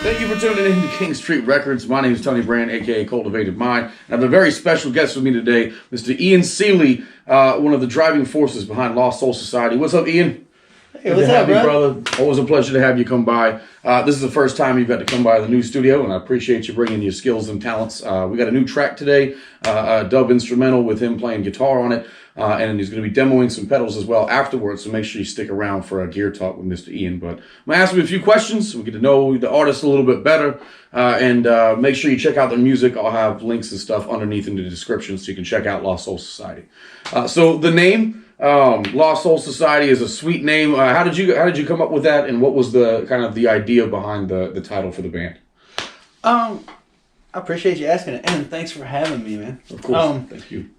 Thank you for tuning in to King Street Records. My name is Tony Brand, a.k.a. Cultivated Mind. And I have a very special guest with me today, Mr. Ian Sealey, one of the driving forces behind Lost Soul Society. What's up, Ian? Hey, what's up, brother? Always a pleasure to have you come by. This is the first time you've got to come by the new studio, and I appreciate you bringing your skills and talents. We got a new track today, a dub instrumental with him playing guitar on it, and he's going to be demoing some pedals as well afterwards, so make sure you stick around for a gear talk with Mr. Ian. But I'm going to ask him a few questions so we get to know the artist a little bit better, and make sure you check out their music. I'll have links and stuff underneath in the description so you can check out Lost Soul Society. So the name... Lost Soul Society is a sweet name. How did you come up with that, and what was the kind of the idea behind the title for the band? I appreciate you asking it, and thanks for having me, man. Of course, thank you.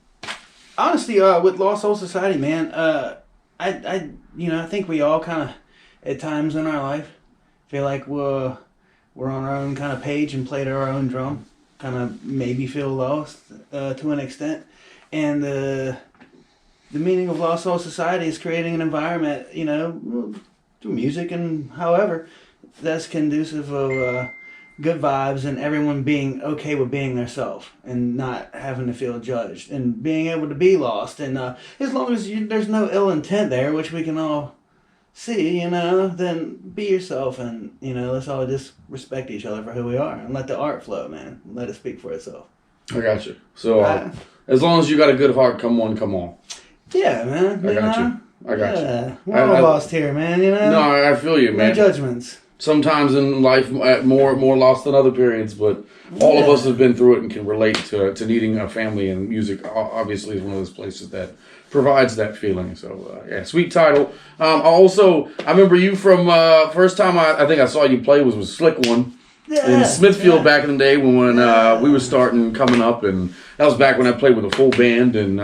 Honestly, with Lost Soul Society, man, I think we all kind of, at times in our life, feel like we're on our own kind of page and play to our own drum. Kind of maybe feel lost to an extent, and the meaning of Lost Soul Society is creating an environment, through music and however, that's conducive of good vibes and everyone being okay with being themselves and not having to feel judged and being able to be lost. And as long as there's no ill intent there, which we can all see, then be yourself and, let's all just respect each other for who we are and let the art flow, man. Let it speak for itself. I got you. So as long as you got a good heart, come on, come on. Yeah, man. I got you. We're all lost here, man, No, I feel you, man. No judgments. Sometimes in life, more lost than other periods, but all of us have been through it and can relate to needing a family, and music obviously is one of those places that provides that feeling. So, sweet title. I remember you from first time I think I saw you play was with Slick One. In Smithfield back in the day when we were coming up, and that was back when I played with a full band, and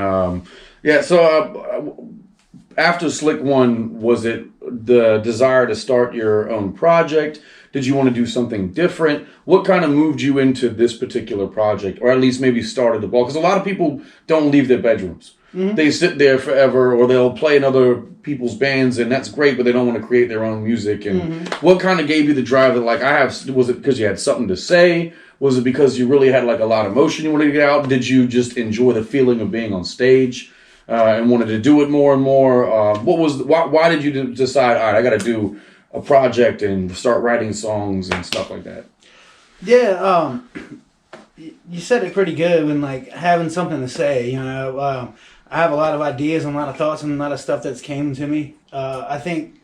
after Slick One, was it the desire to start your own project? Did you want to do something different? What kind of moved you into this particular project, or at least maybe started the ball? Because a lot of people don't leave their bedrooms. Mm-hmm. They sit there forever, or they'll play in other people's bands, and that's great, but they don't want to create their own music. And what kind of gave you the drive that, was it because you had something to say? Was it because you really had a lot of emotion you wanted to get out? Did you just enjoy the feeling of being on stage? And wanted to do it more and more. Why did you decide? All right, I got to do a project and start writing songs and stuff like that. Yeah, you said it pretty good when having something to say. I have a lot of ideas and a lot of thoughts and a lot of stuff that's came to me. I think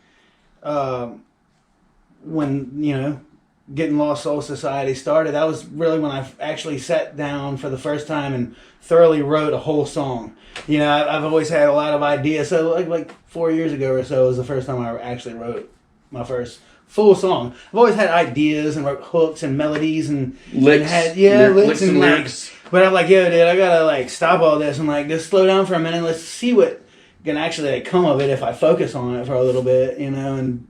when getting Lost Soul Society started, that was really when I actually sat down for the first time and thoroughly wrote a whole song. I've always had a lot of ideas. So like 4 years ago or so was the first time I actually wrote my first full song. I've always had ideas and wrote hooks and melodies and licks. Licks and lyrics. But I'm like, yo, dude, I gotta stop all this and just slow down for a minute. Let's see what can actually come of it if I focus on it for a little bit, and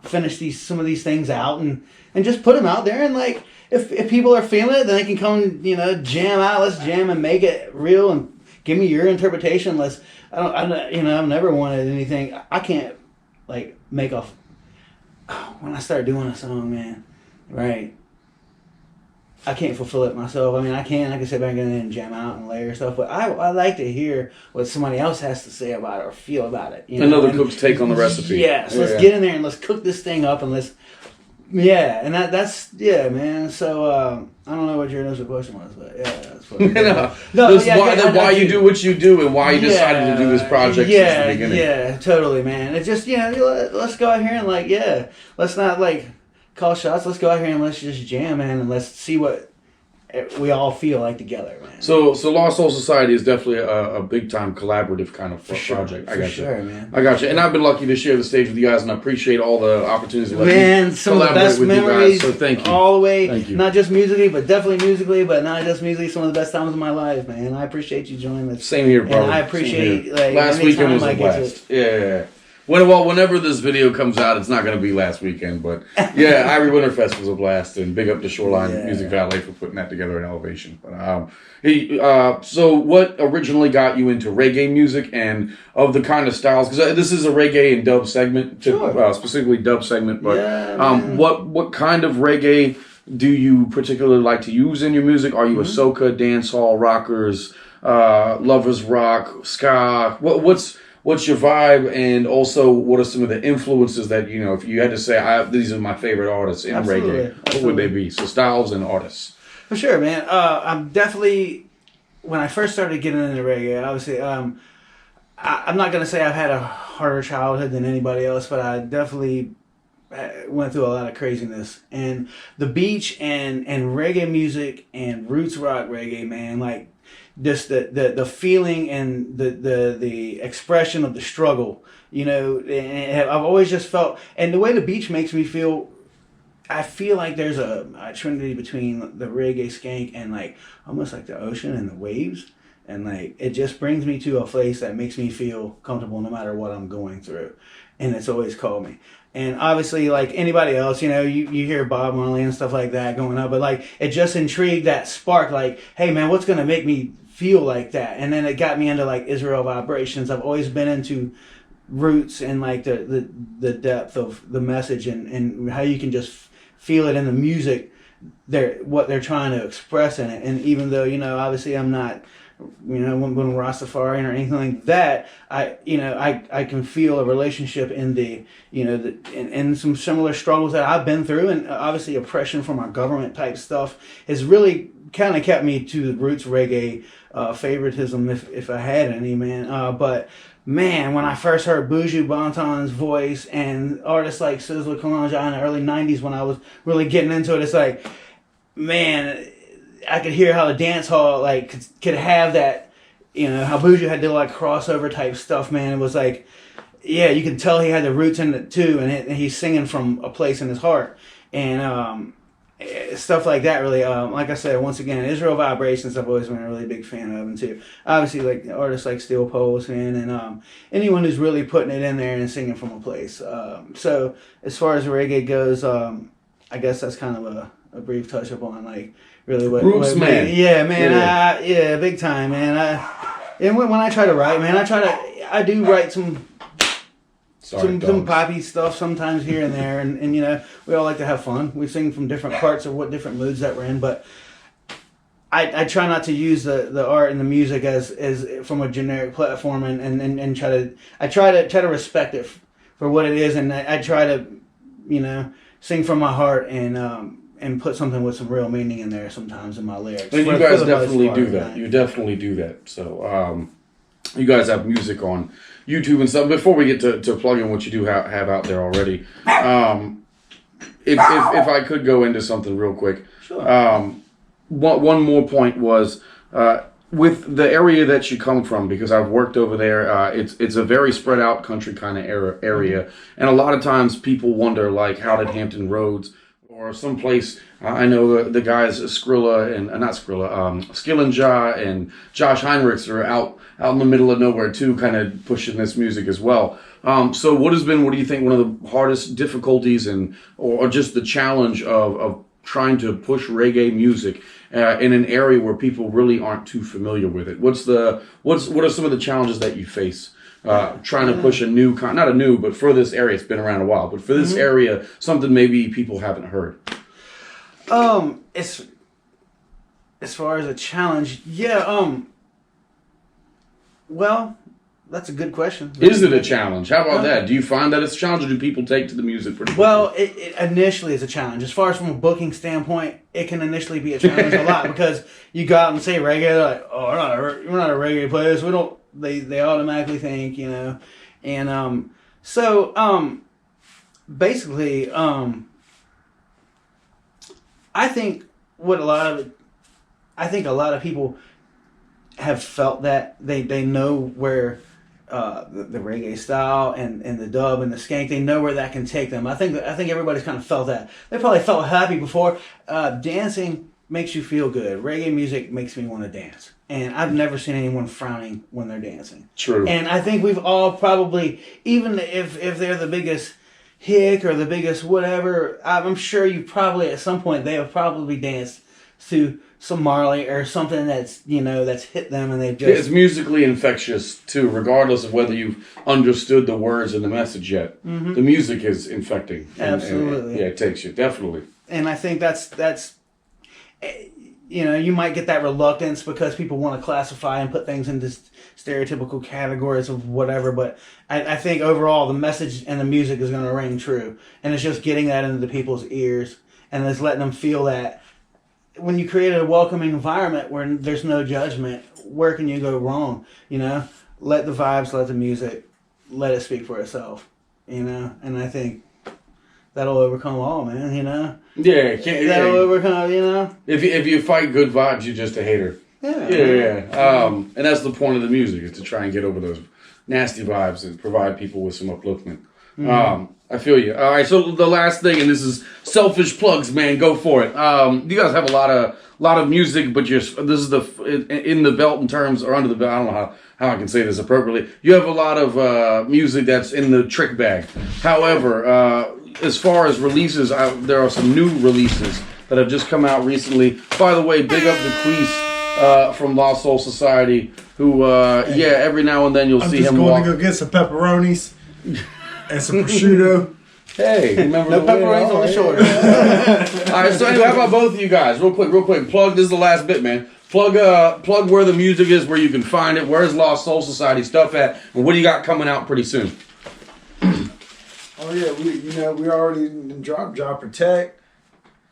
finish some of these things out and just put them out there, and if people are feeling it, then they can come jam out. Let's jam and make it real and give me your interpretation. I've never wanted anything. I can't make a when I start doing a song, man, right? I can't fulfill it myself. I mean, I can sit back and jam out and layer stuff, but I like to hear what somebody else has to say about it or feel about it. Another cook's take on the recipe. Yes, let's get in there and let's cook this thing up and let's. Yeah, and that's man. So I don't know what your initial question was, but that's what why you do what you do and why you decided to do this project since the beginning. Yeah, totally, man. It's just let's go out here and let's not call shots. Let's go out here and let's just jam, man, and let's see what we all feel like together, man. So Lost Soul Society is definitely a big time collaborative kind of project. I got you, man. I got you, and I've been lucky to share the stage with you guys, and I appreciate all the opportunities. Some of the best memories, so thank you all the way. Thank you. Not just musically, but definitely musically, but not just musically. Some of the best times of my life, man. I appreciate you joining us. Same here, brother. And I appreciate last weekend was a blast. Yeah. Whenever this video comes out, it's not going to be last weekend, but yeah, Ivory Winterfest was a blast, and big up to Shoreline Music Valet for putting that together in Elevation. But so what originally got you into reggae music, and of the kind of styles? Because this is a reggae and dub segment, specifically dub segment. But what kind of reggae do you particularly like to use in your music? Are you a soca, dancehall, rockers, lovers rock, ska? What's your vibe, and also what are some of the influences that, if you had to say, these are my favorite artists in reggae, what would they be? So styles and artists. For sure, man. I'm definitely, when I first started getting into reggae, obviously, I'm not going to say I've had a harder childhood than anybody else, but I definitely went through a lot of craziness. And the beach and reggae music and roots rock reggae, man, like, just the feeling and the expression of the struggle, and I've always just felt, and the way the beach makes me feel, I feel like there's a trinity between the reggae skank and like almost like the ocean and the waves, and like it just brings me to a place that makes me feel comfortable no matter what I'm going through, and it's always called me. And obviously, like anybody else, you hear Bob Marley and stuff like that going up, but like it just intrigued that spark, like, hey man, what's gonna make me feel like that? And then it got me into like Israel Vibrations. I've always been into roots and like the depth of the message and how you can just feel it in the music, what they're trying to express in it. And even though, obviously I'm not, when Rastafarian or anything like that, I can feel a relationship in the, in some similar struggles that I've been through, and obviously oppression from our government type stuff has really kind of kept me to the roots reggae favoritism, if I had any, man. But man, when I first heard Buju Banton's voice and artists like Sizzla Kalonji in the early 90s, when I was really getting into it, it's like, man, I could hear how the dance hall like could have that, how Buju had to like crossover type stuff, man. It was like, yeah, you can tell he had the roots in it too, and he's singing from a place in his heart, and stuff like that. Really, like I said, once again, Israel Vibrations I've always been a really big fan of, and too, obviously like artists like Steel Pulse, and anyone who's really putting it in there and singing from a place. So as far as reggae goes, I guess that's kind of a brief touch up on like. Really, roots, man. Yeah, man. Yeah, big time, man. And when I try to write, man, I do write some poppy stuff sometimes here and there, and we all like to have fun. We sing from different parts of what different moods that we're in, but I try not to use the art and the music as from a generic platform, and try to respect it for what it is, and I try to sing from my heart and put something with some real meaning in there sometimes in my lyrics. And you guys definitely do that. You definitely do that. So you guys have music on YouTube and stuff. Before we get to plug in what you do have out there already, if I could go into something real quick. Sure. One more point was with the area that you come from, because I've worked over there. It's a very spread out country kind of area, and a lot of times people wonder like, how did Hampton Roads or someplace, I know the guys Skrilla and Skillinja and Josh Heinrichs are out in the middle of nowhere too, kind of pushing this music as well. So what do you think one of the hardest difficulties or just the challenge of trying to push reggae music in an area where people really aren't too familiar with it? What are some of the challenges that you face? Trying to push not a new, but for this area, it's been around a while, but for this area, something maybe people haven't heard. As far as a challenge, well, that's a good question. Is it a challenge? How about that? Do you find that it's a challenge, or do people take to the music pretty well? It initially is a challenge. As far as from a booking standpoint, it can initially be a challenge a lot, because you go out and say reggae, they're like, oh, we're not a reggae place. We don't. They automatically think, and basically, I think a lot of people have felt that they know where the reggae style and the dub and the skank, they know where that can take them. I think everybody's kind of felt that. They probably felt happy before dancing. makes you feel good. Reggae music makes me want to dance. And I've never seen anyone frowning when they're dancing. True. And I think we've all probably, even if they're the biggest hick or the biggest whatever, I'm sure you probably, at some point, they have probably danced to some Marley or something that's, that's hit them and they've just... It's musically infectious, too, regardless of whether you've understood the words and the message yet. The music is infecting. Absolutely. And it takes you, definitely. And I think that's you might get that reluctance because people want to classify and put things into stereotypical categories of whatever, but I think overall the message and the music is going to ring true. And it's just getting that into the people's ears and it's letting them feel that when you create a welcoming environment where there's no judgment, where can you go wrong? Let the vibes, let the music, let it speak for itself, and I think that'll overcome all, man, Yeah, that'll overcome, If you fight good vibes, you're just a hater. Yeah. And that's the point of the music, is to try and get over those nasty vibes and provide people with some upliftment. I feel you. All right, so the last thing, and this is selfish plugs, man. Go for it. You guys have a lot of music, but this is in the belt in terms, or under the belt. I don't know how I can say this appropriately. You have a lot of music that's in the trick bag. However, as far as releases, there are some new releases that have just come out recently. By the way, big up to Queese from Lost Soul Society, who, every now and then you'll see him walk. I'm just going to go get some pepperonis and some prosciutto. Hey, remember no pepperonis on the shoulder. All right, so anyway, how about both of you guys? Real quick. Plug, this is the last bit, man. Plug where the music is, where you can find it. Where's Lost Soul Society stuff at? And what do you got coming out pretty soon? Oh yeah, we already dropped Job Protect.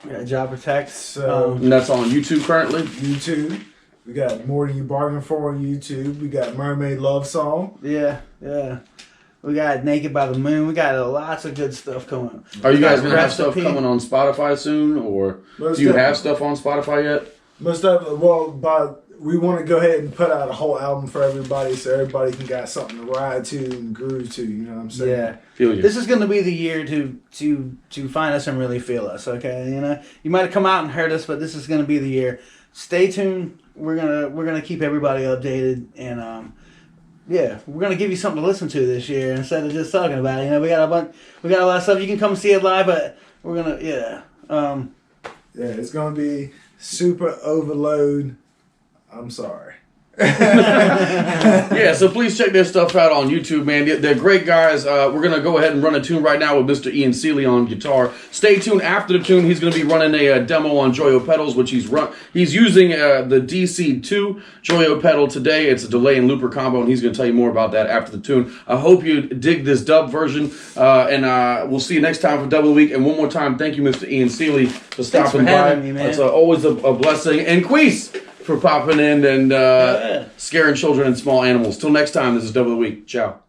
Yeah, Job Protect. So and that's on YouTube currently. YouTube. We got More Than You Bargained For on YouTube. We got Mermaid Love Song. Yeah. We got Naked by the Moon. We got lots of good stuff coming. Are you guys gonna have stuff coming on Spotify soon, or do you have stuff on Spotify yet? Most of it. We want to go ahead and put out a whole album for everybody, so everybody can got something to ride to and groove to. You know what I'm saying? Yeah. Feel you. This is going to be the year to find us and really feel us. Okay, you might have come out and heard us, but this is going to be the year. Stay tuned. We're gonna keep everybody updated, and we're gonna give you something to listen to this year instead of just talking about it. We got a lot of stuff. You can come see it live, but we're gonna it's gonna be super overload. I'm sorry. Yeah, so please check their stuff out on YouTube, man. They're great guys. We're going to go ahead and run a tune right now with Mr. Ian Sealey on guitar. Stay tuned after the tune. He's going to be running a demo on Joyo pedals, which he's using the DC2 Joyo pedal today. It's a delay and looper combo, and he's going to tell you more about that after the tune. I hope you dig this dub version, and we'll see you next time for Double the Week. And one more time, thank you, Mr. Ian Sealey, for stopping by. Having me, man. It's always a blessing. And Queese for popping in and scaring children and small animals. Till next time, this is Double the Week. Ciao.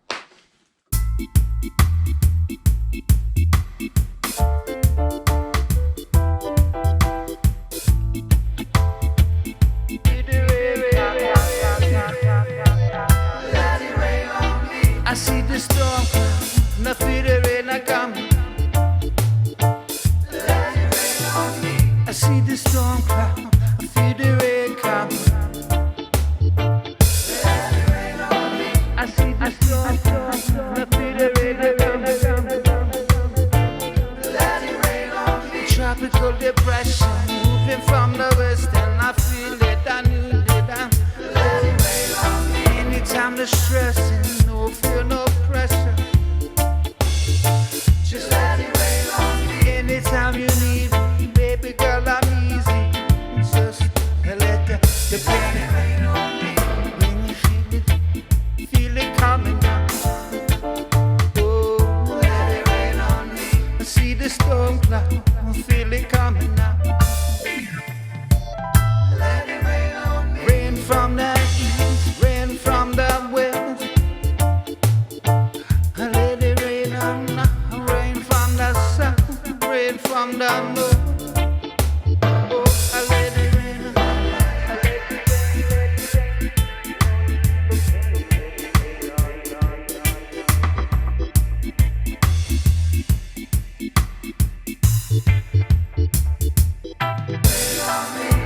I see the storm, now feel the rain a coming. I see the storm cloud, I feel the rain coming. I see the storm cloud, now feel the rain a coming. Tropical depression moving from the west, and I feel it, I knew it. Anytime the stressing, no fear, no pressure. Just let it rain on me. Anytime you need me, baby girl, I'm easy. Just let the pain rain on me. When you feel it coming down. Oh, let it rain on me. I see the storm cloud, I feel it coming now. Let it rain on me. Rain from the east, rain from the west. Let it rain on now. Rain from the south, rain from the north. Oh, I let it rain on. I let it rain on me.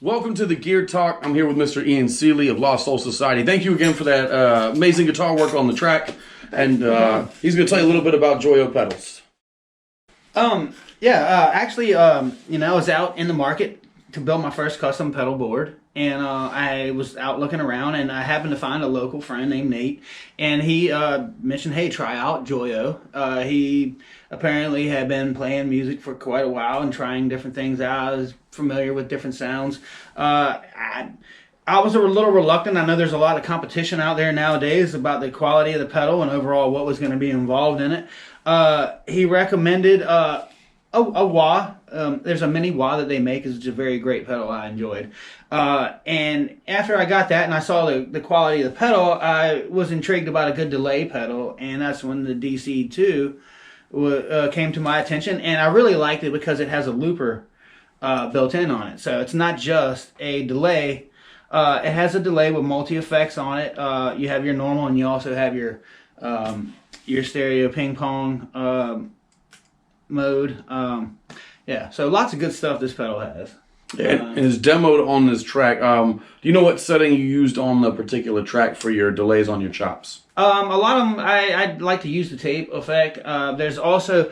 Welcome to the Gear Talk. I'm here with Mr. Ian Sealey of Lost Soul Society. Thank you again for that amazing guitar work on the track. And he's going to tell you a little bit about Joyo pedals. Actually, I was out in the market to build my first custom pedal board, and I was out looking around, and I happened to find a local friend named Nate, and he mentioned, hey, try out Joyo. He apparently had been playing music for quite a while and trying different things out. I was familiar with different sounds. I was a little reluctant. I know there's a lot of competition out there nowadays about the quality of the pedal and overall what was going to be involved in it. He recommended a wah. There's a mini wah that they make. It's a very great pedal I enjoyed. And after I got that and I saw the quality of the pedal, I was intrigued about a good delay pedal, and that's when the DC2 came to my attention. And I really liked it because it has a looper built in on it. So it's not just a delay. It has a delay with multi-effects on it. You have your normal, and you also have your stereo ping pong mode. So lots of good stuff this pedal has. And it's demoed on this track. Do you know what setting you used on the particular track for your delays on your chops? A lot of them, I like to use the tape effect. There's also,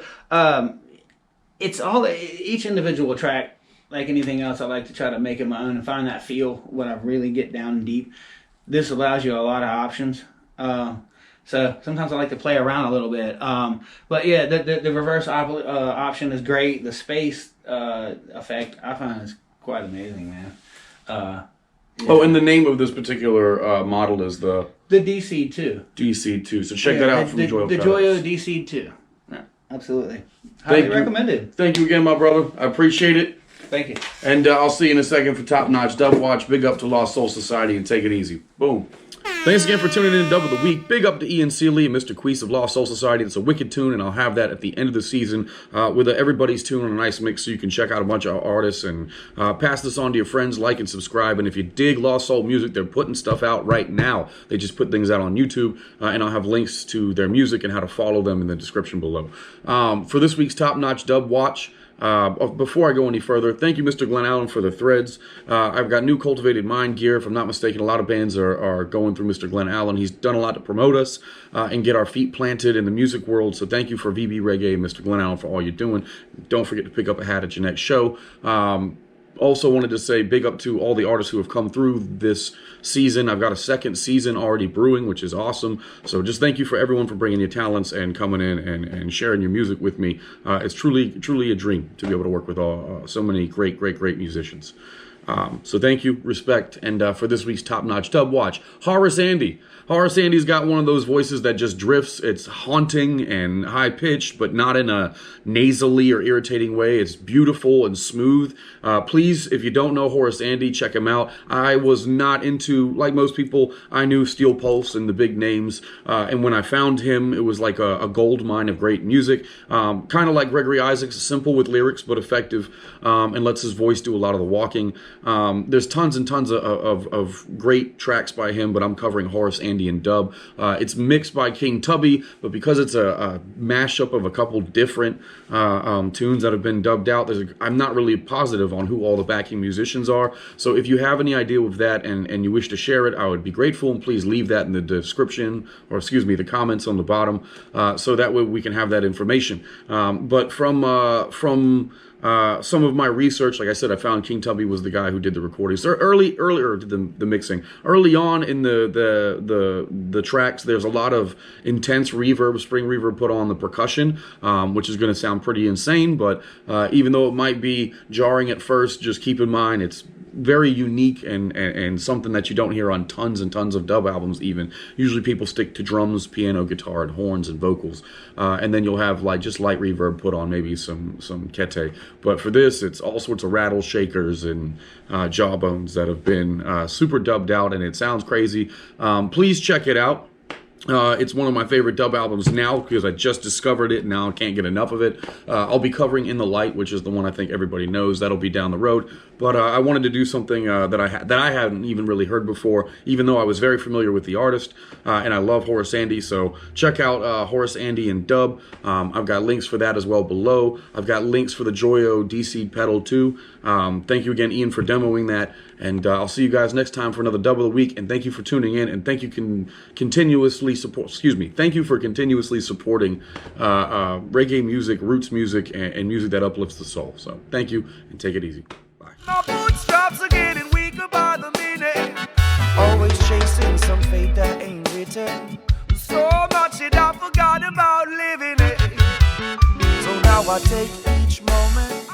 each individual track, like anything else, I like to try to make it my own and find that feel when I really get down deep. This allows you a lot of options. So sometimes I like to play around a little bit. But yeah, the reverse option is great. The space effect I find is quite amazing, man. Yeah. Oh, and the name of this particular model is the DC2. DC2. So check that out from Joyo. The Joyo DC2. Yeah, absolutely. Highly recommended. Thank you again, my brother. I appreciate it. Thank you. And I'll see you in a second for Top Notch Dub Watch. Big up to Lost Soul Society and take it easy. Boom. Thanks again for tuning in to Dub of the Week. Big up to Ian Sealey and Mr. Queese of Lost Soul Society. It's a wicked tune, and I'll have that at the end of the season with everybody's tune on a nice mix so you can check out a bunch of artists and pass this on to your friends, like and subscribe. And if you dig Lost Soul music, they're putting stuff out right now. They just put things out on YouTube, and I'll have links to their music and how to follow them in the description below. For this week's Top Notch Dub Watch, before I go any further, thank you, Mr. Glenn Allen, for the threads. I've got new Cultivated Mind gear. If I'm not mistaken, a lot of bands are going through Mr. Glenn Allen. He's done a lot to promote us and get our feet planted in the music world. So thank you for VB Reggae and Mr. Glenn Allen for all you're doing. Don't forget to pick up a hat at your next show. Also wanted to say big up to all the artists who have come through this season. I've got a second season already brewing, which is awesome. So just thank you for everyone for bringing your talents and coming in and sharing your music with me. It's truly a dream to be able to work with so many great musicians. So thank you, respect, and for this week's Top Notch Dub Watch, Horace Andy. Horace Andy's got one of those voices that just drifts. It's haunting and high-pitched, but not in a nasally or irritating way. It's beautiful and smooth. Please, if you don't know Horace Andy, check him out. I was not into, like most people, I knew Steel Pulse and the big names, and when I found him, it was like a gold mine of great music. Kind of like Gregory Isaacs, simple with lyrics, but effective, and lets his voice do a lot of the walking. There's tons and tons of great tracks by him, but I'm covering Horace Andy and dub. It's mixed by King Tubby, but because it's a mashup of a couple different tunes that have been dubbed out, I'm not really positive on who all the backing musicians are. So if you have any idea of that and you wish to share it, I would be grateful, and please leave that in the description, or excuse me, the comments on the bottom, so that way we can have that information. But from some of my research, like I said, I found King Tubby was the guy who did the recordings. Earlier did the mixing. Early on in the tracks, there's a lot of intense reverb, spring reverb put on the percussion, which is going to sound pretty insane. But even though it might be jarring at first, just keep in mind it's very unique and something that you don't hear on tons and tons of dub albums even. Usually people stick to drums, piano, guitar, and horns and vocals. And then you'll have like just light reverb put on maybe some kete. But for this, it's all sorts of rattle shakers and jawbones that have been super dubbed out, and it sounds crazy. Please check it out. It's one of my favorite dub albums now because I just discovered it and now I can't get enough of it. I'll be covering In the Light, which is the one I think everybody knows. That'll be down the road. But I wanted to do something that I hadn't even really heard before, even though I was very familiar with the artist. And I love Horace Andy, so check out Horace Andy and dub. I've got links for that as well below. I've got links for the Joyo D-Seed pedal too. Thank you again, Ian, for demoing that. And I'll see you guys next time for another Dub of the Week. And thank you for tuning in. And thank you Thank you for continuously supporting reggae music, roots music, and music that uplifts the soul. So thank you, and take it easy. Bye. My bootstraps are getting weaker by the minute. Always chasing some fate that ain't written. So much that I forgot about living it. So now I take each moment